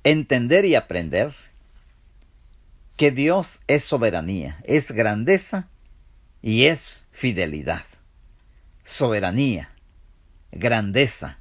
entender y aprender que Dios es soberanía, es grandeza y es fidelidad. Soberanía, grandeza,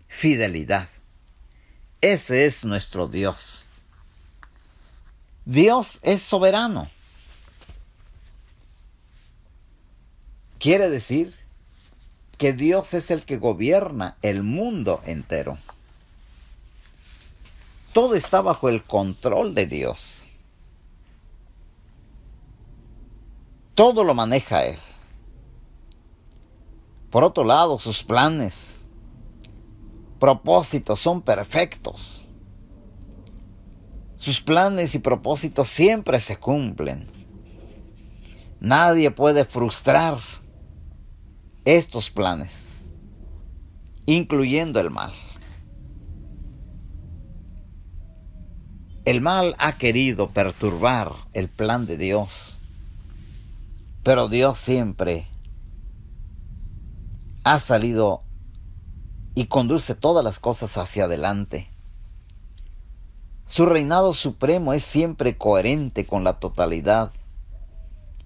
fidelidad. Ese es nuestro Dios. Dios es soberano. Quiere decir que Dios es el que gobierna el mundo entero. Todo está bajo el control de Dios. Todo lo maneja Él. Por otro lado, sus planes, propósitos son perfectos. Sus planes y propósitos siempre se cumplen. Nadie puede frustrar estos planes, incluyendo el mal. El mal ha querido perturbar el plan de Dios, pero Dios siempre ha salido y conduce todas las cosas hacia adelante. Su reinado supremo es siempre coherente con la totalidad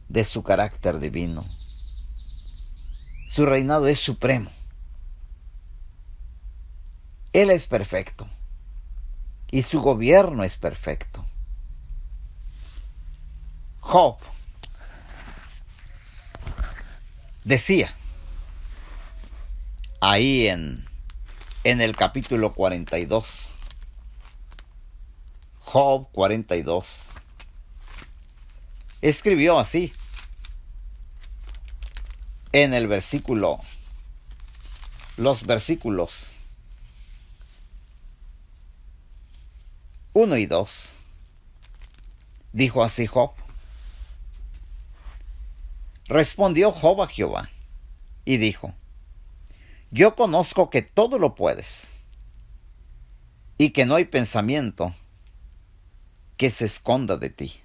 de su carácter divino. Su reinado es supremo. Él es perfecto y su gobierno es perfecto. Job decía ahí en el capítulo 42, Job 42, escribió así en el versículo, los versículos 1 y 2, dijo así Job: respondió Job a Jehová y dijo: yo conozco que todo lo puedes y que no hay pensamiento que se esconda de ti.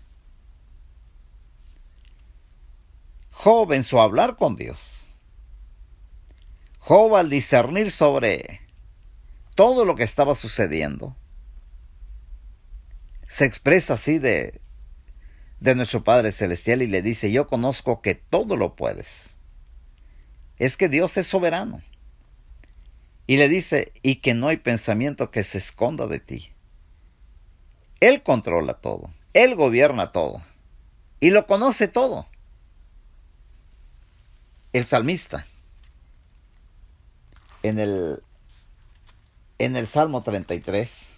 Job en su hablar con Dios, Job al discernir sobre todo lo que estaba sucediendo, se expresa así de nuestro Padre Celestial y le dice: yo conozco que todo lo puedes. Es que Dios es soberano. Y le dice: y que no hay pensamiento que se esconda de ti. Él controla todo, Él gobierna todo y lo conoce todo. El salmista en el Salmo 33,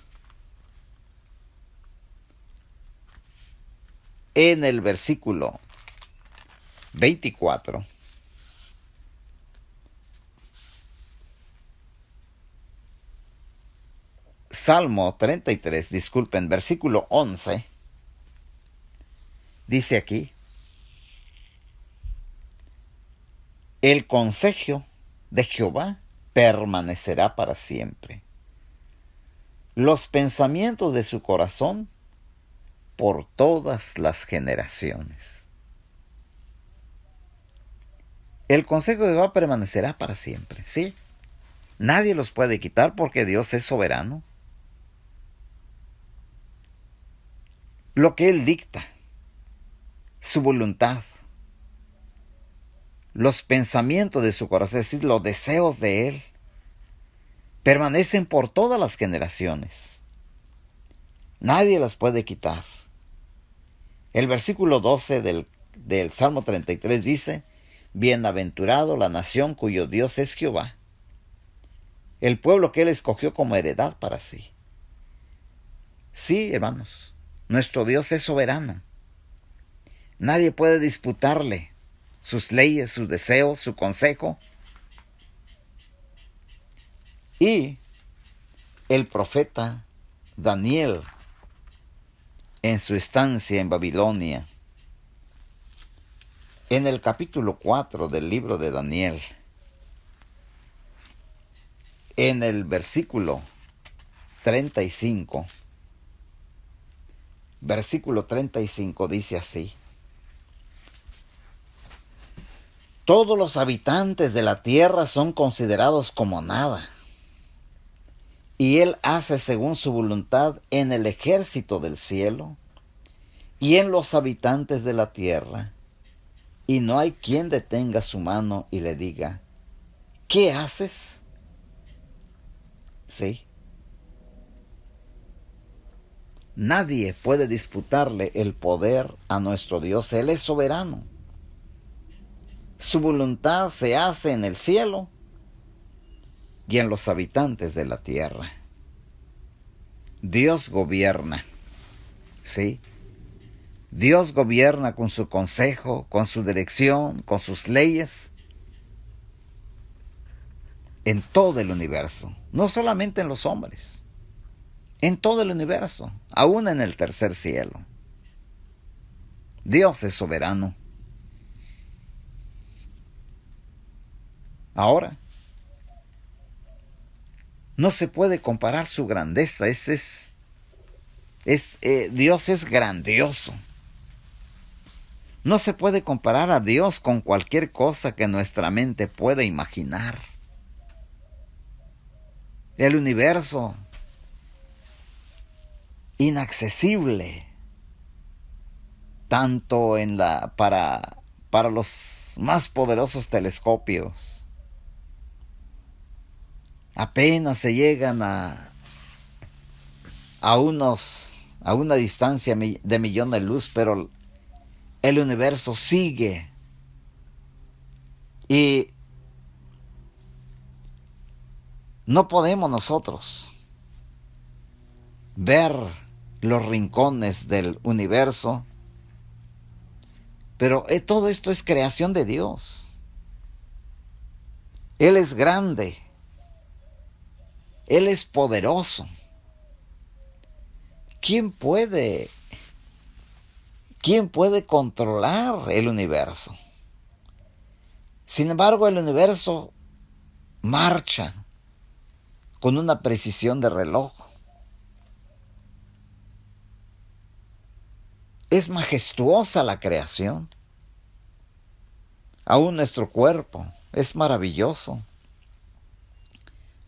en el versículo 24, Salmo 33, disculpen, versículo 11, dice aquí: el consejo de Jehová permanecerá para siempre, los pensamientos de su corazón por todas las generaciones. El consejo de Jehová permanecerá para siempre, ¿sí? Nadie los puede quitar porque Dios es soberano. Lo que Él dicta, su voluntad, los pensamientos de su corazón, es decir, los deseos de Él, permanecen por todas las generaciones. Nadie las puede quitar. El versículo 12 del Salmo 33 dice: bienaventurado la nación cuyo Dios es Jehová, el pueblo que Él escogió como heredad para sí. Sí, hermanos, nuestro Dios es soberano. Nadie puede disputarle sus leyes, sus deseos, su consejo. Y el profeta Daniel, en su estancia en Babilonia, en el capítulo 4 del libro de Daniel, en el versículo 35, dice así: todos los habitantes de la tierra son considerados como nada, y Él hace según su voluntad en el ejército del cielo y en los habitantes de la tierra, y no hay quien detenga su mano y le diga, ¿qué haces? Sí. Nadie puede disputarle el poder a nuestro Dios. Él es soberano. Su voluntad se hace en el cielo y en los habitantes de la tierra. Dios gobierna. Sí. Dios gobierna con su consejo, con su dirección, con sus leyes, en todo el universo, no solamente en los hombres, en todo el universo, aún en el tercer cielo. Dios es soberano. Ahora, no se puede comparar su grandeza. Dios es grandioso. No se puede comparar a Dios con cualquier cosa que nuestra mente pueda imaginar. El universo inaccesible, tanto para los más poderosos telescopios, apenas se llegan a una distancia de millón de luz, pero el universo sigue. Y no podemos nosotros ver los rincones del universo, pero todo esto es creación de Dios. Él es grande. Él es poderoso. ¿Quién puede controlar el universo? Sin embargo, el universo marcha con una precisión de reloj. Es majestuosa la creación. Aún nuestro cuerpo es maravilloso.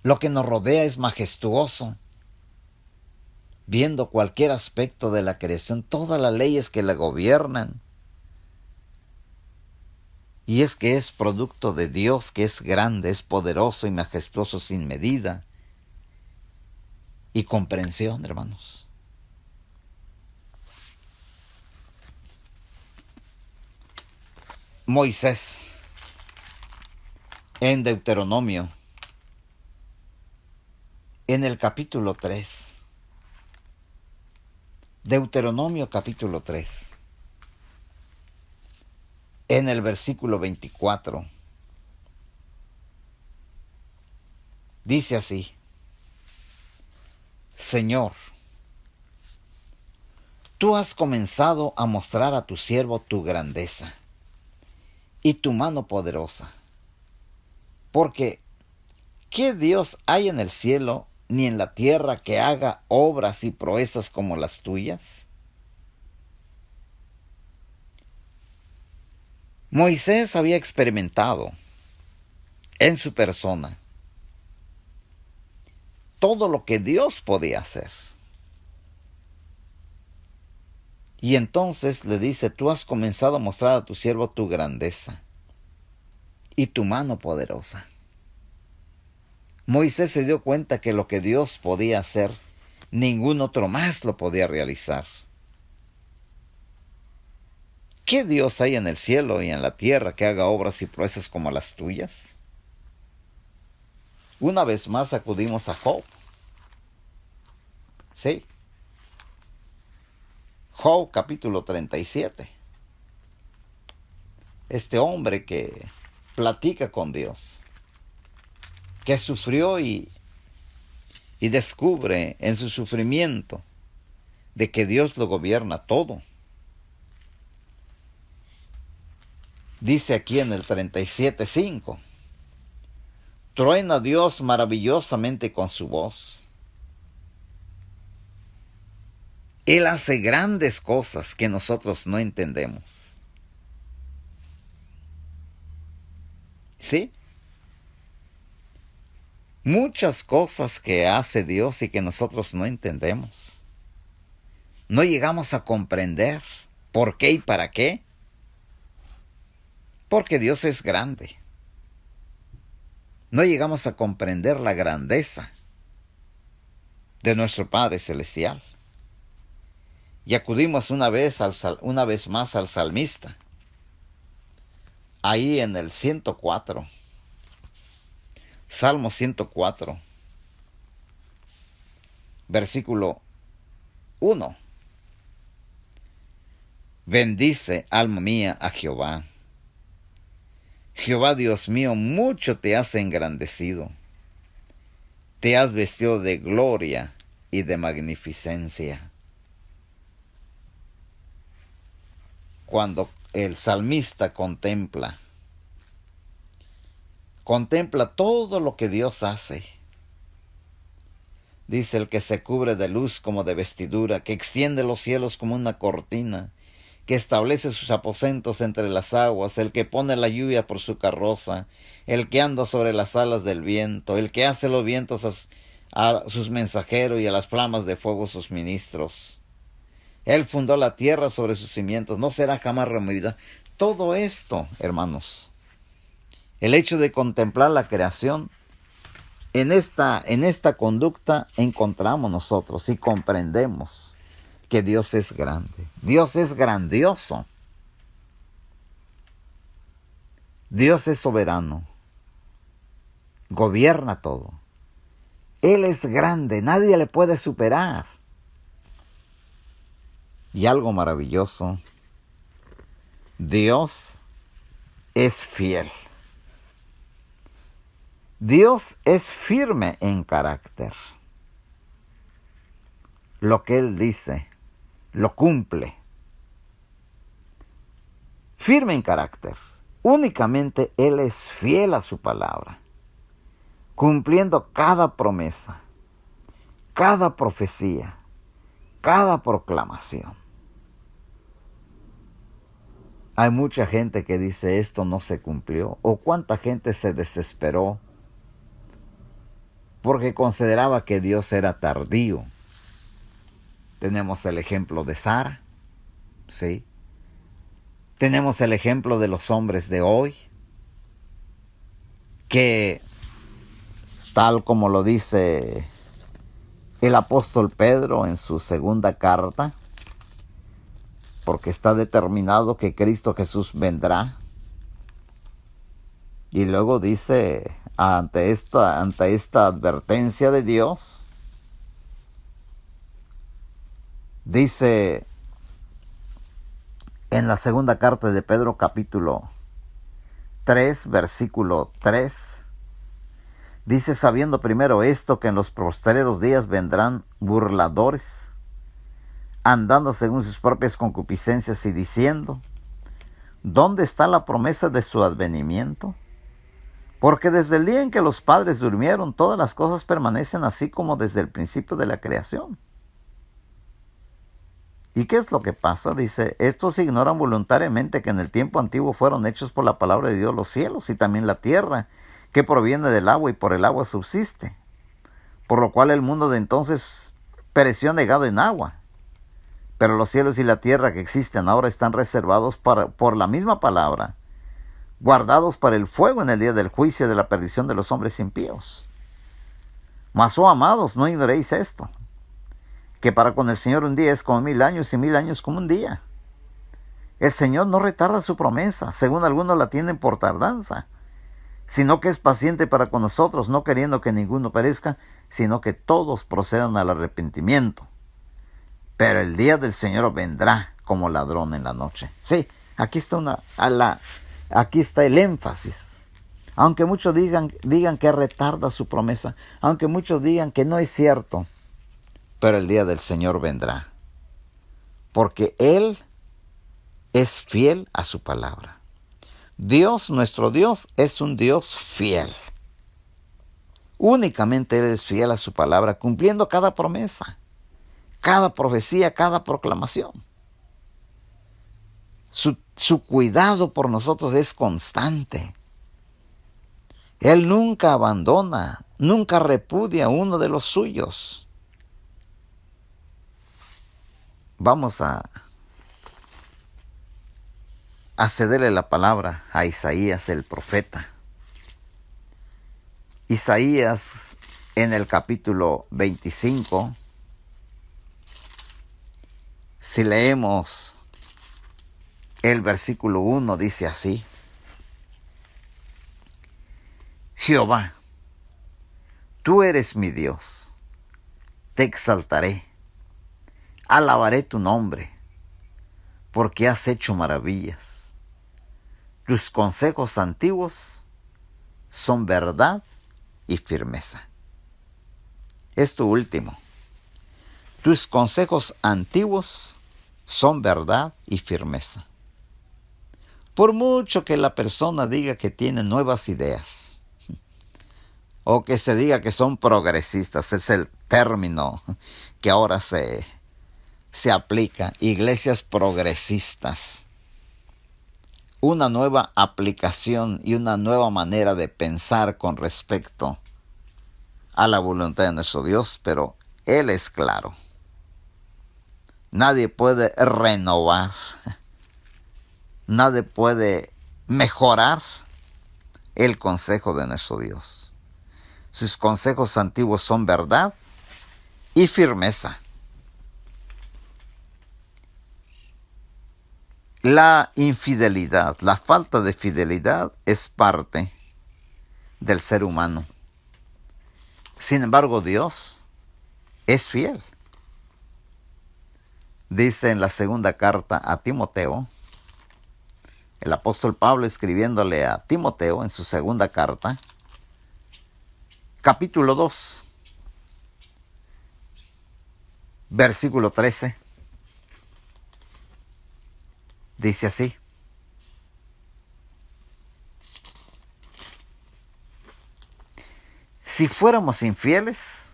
Lo que nos rodea es majestuoso. Viendo cualquier aspecto de la creación, todas las leyes que la gobiernan. Y es que es producto de Dios, que es grande, es poderoso y majestuoso sin medida y comprensión, hermanos. Moisés, en Deuteronomio, en el capítulo 3, Deuteronomio capítulo 3, en el versículo 24, dice así: Señor, tú has comenzado a mostrar a tu siervo tu grandeza y tu mano poderosa, porque ¿qué Dios hay en el cielo ni en la tierra que haga obras y proezas como las tuyas? Moisés había experimentado en su persona todo lo que Dios podía hacer. Y entonces le dice: tú has comenzado a mostrar a tu siervo tu grandeza y tu mano poderosa. Moisés se dio cuenta que lo que Dios podía hacer, ningún otro más lo podía realizar. ¿Qué Dios hay en el cielo y en la tierra que haga obras y proezas como las tuyas? Una vez más acudimos a Job. Sí. Job capítulo 37. Este hombre que platica con Dios, que sufrió y descubre en su sufrimiento de que Dios lo gobierna todo. Dice aquí en el 37:5: truena Dios maravillosamente con su voz. Él hace grandes cosas que nosotros no entendemos. ¿Sí? Muchas cosas que hace Dios y que nosotros no entendemos. No llegamos a comprender por qué y para qué. Porque Dios es grande. No llegamos a comprender la grandeza de nuestro Padre Celestial. Y acudimos una vez más al salmista. Ahí en el 104. Salmo 104. Versículo 1. Bendice, alma mía, a Jehová. Jehová Dios mío, mucho te has engrandecido. Te has vestido de gloria y de magnificencia. Cuando el salmista contempla todo lo que Dios hace. Dice: el que se cubre de luz como de vestidura, que extiende los cielos como una cortina, que establece sus aposentos entre las aguas, el que pone la lluvia por su carroza, el que anda sobre las alas del viento, el que hace los vientos a sus mensajeros y a las flamas de fuego sus ministros. Él fundó la tierra sobre sus cimientos, no será jamás removida. Todo esto, hermanos, el hecho de contemplar la creación, en esta conducta encontramos nosotros y comprendemos que Dios es grande. Dios es grandioso. Dios es soberano. Gobierna todo. Él es grande, nadie le puede superar. Y algo maravilloso, Dios es fiel. Dios es firme en carácter. Lo que Él dice, lo cumple. Firme en carácter. Únicamente Él es fiel a su palabra, cumpliendo cada promesa, cada profecía, cada proclamación. Hay mucha gente que dice esto no se cumplió, o cuánta gente se desesperó porque consideraba que Dios era tardío. Tenemos el ejemplo de Sara, ¿sí? Tenemos el ejemplo de los hombres de hoy, que tal como lo dice el apóstol Pedro en su segunda carta, porque está determinado que Cristo Jesús vendrá. Y luego dice, ante esta advertencia de Dios, dice en la segunda carta de Pedro, capítulo 3, versículo 3, dice: sabiendo primero esto, que en los postreros días vendrán burladores, andando según sus propias concupiscencias, y diciendo: ¿dónde está la promesa de su advenimiento? Porque desde el día en que los padres durmieron, todas las cosas permanecen así como desde el principio de la creación. ¿Y qué es lo que pasa? Dice: estos ignoran voluntariamente que en el tiempo antiguo fueron hechos por la palabra de Dios los cielos y también la tierra, que proviene del agua y por el agua subsiste, por lo cual el mundo de entonces pereció negado en agua. Pero los cielos y la tierra que existen ahora están reservados por la misma palabra, guardados para el fuego en el día del juicio de la perdición de los hombres impíos. Mas, oh amados, no ignoréis esto, que para con el Señor un día es como 1000 años y 1000 años como un día. El Señor no retarda su promesa, según algunos la tienen por tardanza, sino que es paciente para con nosotros, no queriendo que ninguno perezca, sino que todos procedan al arrepentimiento. Pero el día del Señor vendrá como ladrón en la noche. Sí, aquí está el énfasis. Aunque muchos digan que retarda su promesa, aunque muchos digan que no es cierto, pero el día del Señor vendrá, porque Él es fiel a su palabra. Dios, nuestro Dios, es un Dios fiel. Únicamente Él es fiel a su palabra, cumpliendo cada promesa, cada profecía, cada proclamación. Su cuidado por nosotros es constante. Él nunca abandona, nunca repudia a uno de los suyos. Vamos a cederle la palabra a Isaías el profeta. Isaías en el capítulo 25, si leemos el versículo 1, dice así: Jehová, tú eres mi Dios, te exaltaré, alabaré tu nombre, porque has hecho maravillas. Tus consejos antiguos son verdad y firmeza. Esto último. Tus consejos antiguos son verdad y firmeza. Por mucho que la persona diga que tiene nuevas ideas, o que se diga que son progresistas, es el término que ahora se aplica, iglesias progresistas, una nueva aplicación y una nueva manera de pensar con respecto a la voluntad de nuestro Dios, pero Él es claro. Nadie puede renovar, nadie puede mejorar el consejo de nuestro Dios. Sus consejos antiguos son verdad y firmeza. La infidelidad, la falta de fidelidad es parte del ser humano. Sin embargo, Dios es fiel. Dice en la segunda carta a Timoteo, el apóstol Pablo escribiéndole a Timoteo en su segunda carta, capítulo 2, versículo 13, dice así: si fuéramos infieles,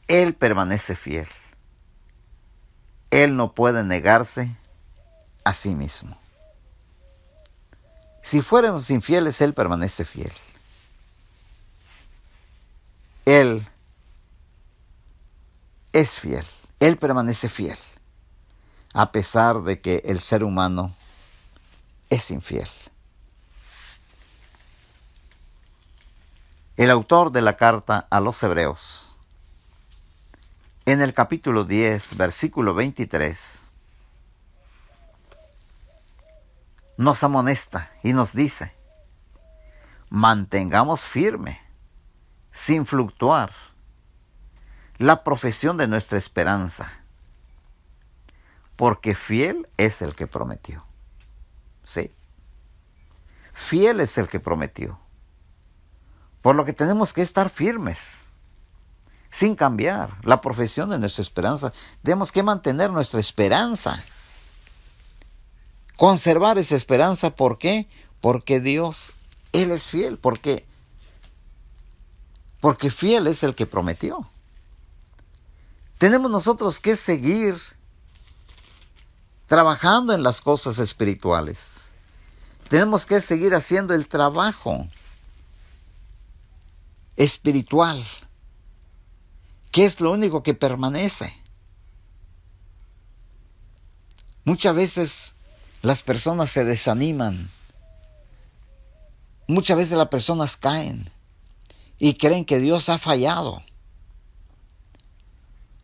Él permanece fiel. Él no puede negarse a sí mismo. Si fuéramos infieles, Él permanece fiel. Él es fiel. Él permanece fiel, a pesar de que el ser humano es infiel. El autor de la carta a los Hebreos, en el capítulo 10, versículo 23, nos amonesta y nos dice: mantengamos firme, sin fluctuar, la profesión de nuestra esperanza, porque fiel es el que prometió. Sí, fiel es el que prometió. Por lo que tenemos que estar firmes, sin cambiar la profesión de nuestra esperanza. Tenemos que mantener nuestra esperanza, conservar esa esperanza. ¿Por qué? Porque Dios, Él es fiel, porque fiel es el que prometió. Tenemos nosotros que seguir trabajando en las cosas espirituales. Tenemos que seguir haciendo el trabajo espiritual, que es lo único que permanece. Muchas veces las personas se desaniman. Muchas veces las personas caen y creen que Dios ha fallado.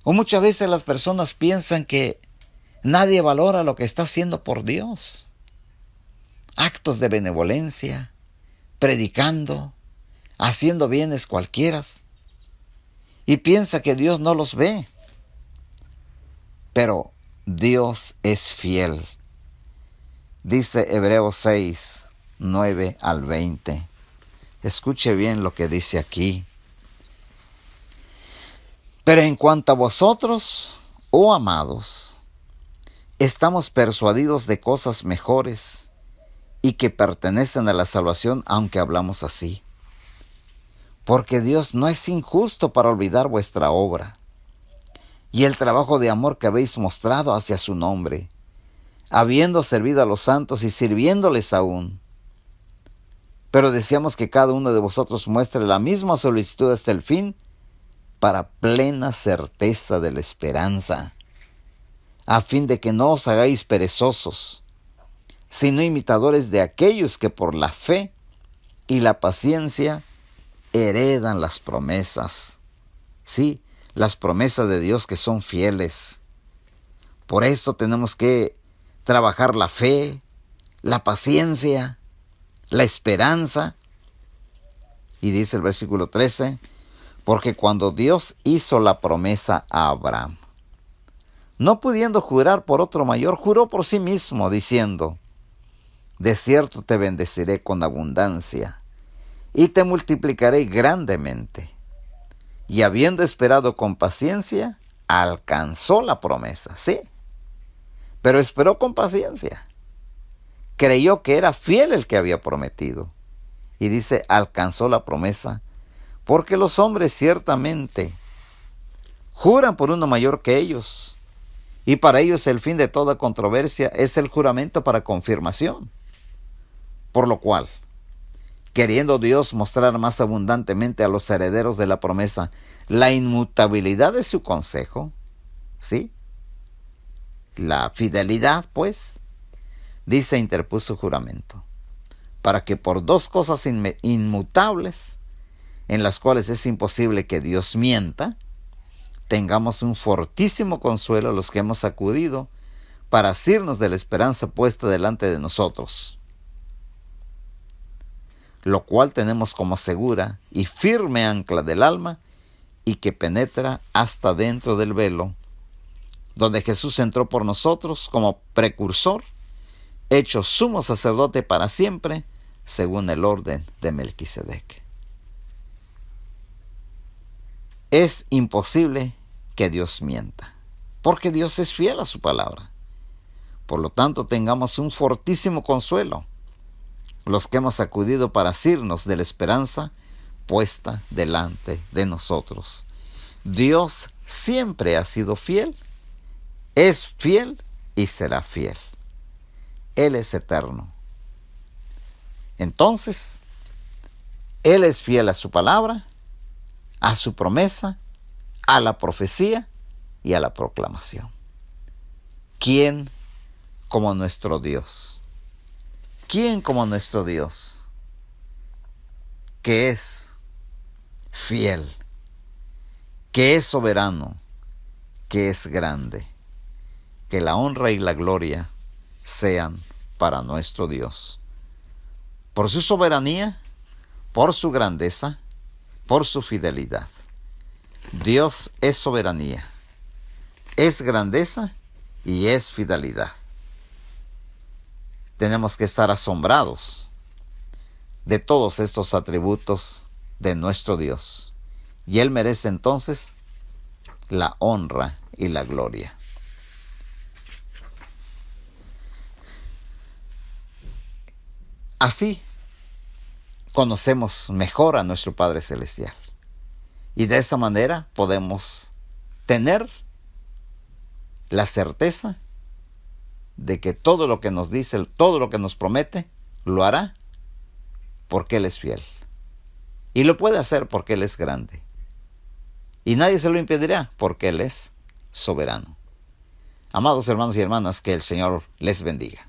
O muchas veces las personas piensan que nadie valora lo que está haciendo por Dios. Actos de benevolencia, predicando, haciendo bienes cualquiera. Y piensa que Dios no los ve. Pero Dios es fiel. Dice Hebreos 6, 9 al 20. Escuche bien lo que dice aquí. Pero en cuanto a vosotros, oh amados, estamos persuadidos de cosas mejores y que pertenecen a la salvación, aunque hablamos así. Porque Dios no es injusto para olvidar vuestra obra y el trabajo de amor que habéis mostrado hacia su nombre, habiendo servido a los santos y sirviéndoles aún. Pero deseamos que cada uno de vosotros muestre la misma solicitud hasta el fin, para plena certeza de la esperanza, a fin de que no os hagáis perezosos, sino imitadores de aquellos que por la fe y la paciencia heredan las promesas. Sí, las promesas de Dios que son fieles. Por esto tenemos que trabajar la fe, la paciencia, la esperanza. Y dice el versículo 13, porque cuando Dios hizo la promesa a Abraham, no pudiendo jurar por otro mayor, juró por sí mismo, diciendo, de cierto te bendeciré con abundancia, y te multiplicaré grandemente. Y habiendo esperado con paciencia, alcanzó la promesa, sí, pero esperó con paciencia. Creyó que era fiel el que había prometido. Y dice, alcanzó la promesa, porque los hombres ciertamente juran por uno mayor que ellos, y para ellos el fin de toda controversia es el juramento para confirmación. Por lo cual, queriendo Dios mostrar más abundantemente a los herederos de la promesa la inmutabilidad de su consejo, ¿sí? La fidelidad, pues, dice, interpuso juramento, para que por dos cosas inmutables, en las cuales es imposible que Dios mienta, tengamos un fortísimo consuelo los que hemos acudido para asirnos de la esperanza puesta delante de nosotros, lo cual tenemos como segura y firme ancla del alma y que penetra hasta dentro del velo, donde Jesús entró por nosotros como precursor, hecho sumo sacerdote para siempre, según el orden de Melquisedec. Es imposible que Dios mienta, porque Dios es fiel a su palabra. Por lo tanto, tengamos un fortísimo consuelo, los que hemos acudido para asirnos de la esperanza puesta delante de nosotros. Dios siempre ha sido fiel, es fiel y será fiel. Él es eterno. Entonces, Él es fiel a su palabra, a su promesa, a la profecía y a la proclamación. ¿Quién como nuestro Dios? ¿Quién como nuestro Dios, que es fiel, que es soberano, que es grande? Que la honra y la gloria sean para nuestro Dios, por su soberanía, por su grandeza, por su fidelidad. Dios es soberanía, es grandeza y es fidelidad. Tenemos que estar asombrados de todos estos atributos de nuestro Dios, y Él merece entonces la honra y la gloria. Así conocemos mejor a nuestro Padre Celestial, y de esa manera podemos tener la certeza de que todo lo que nos dice, todo lo que nos promete, lo hará porque Él es fiel. Y lo puede hacer porque Él es grande. Y nadie se lo impedirá porque Él es soberano. Amados hermanos y hermanas, que el Señor les bendiga.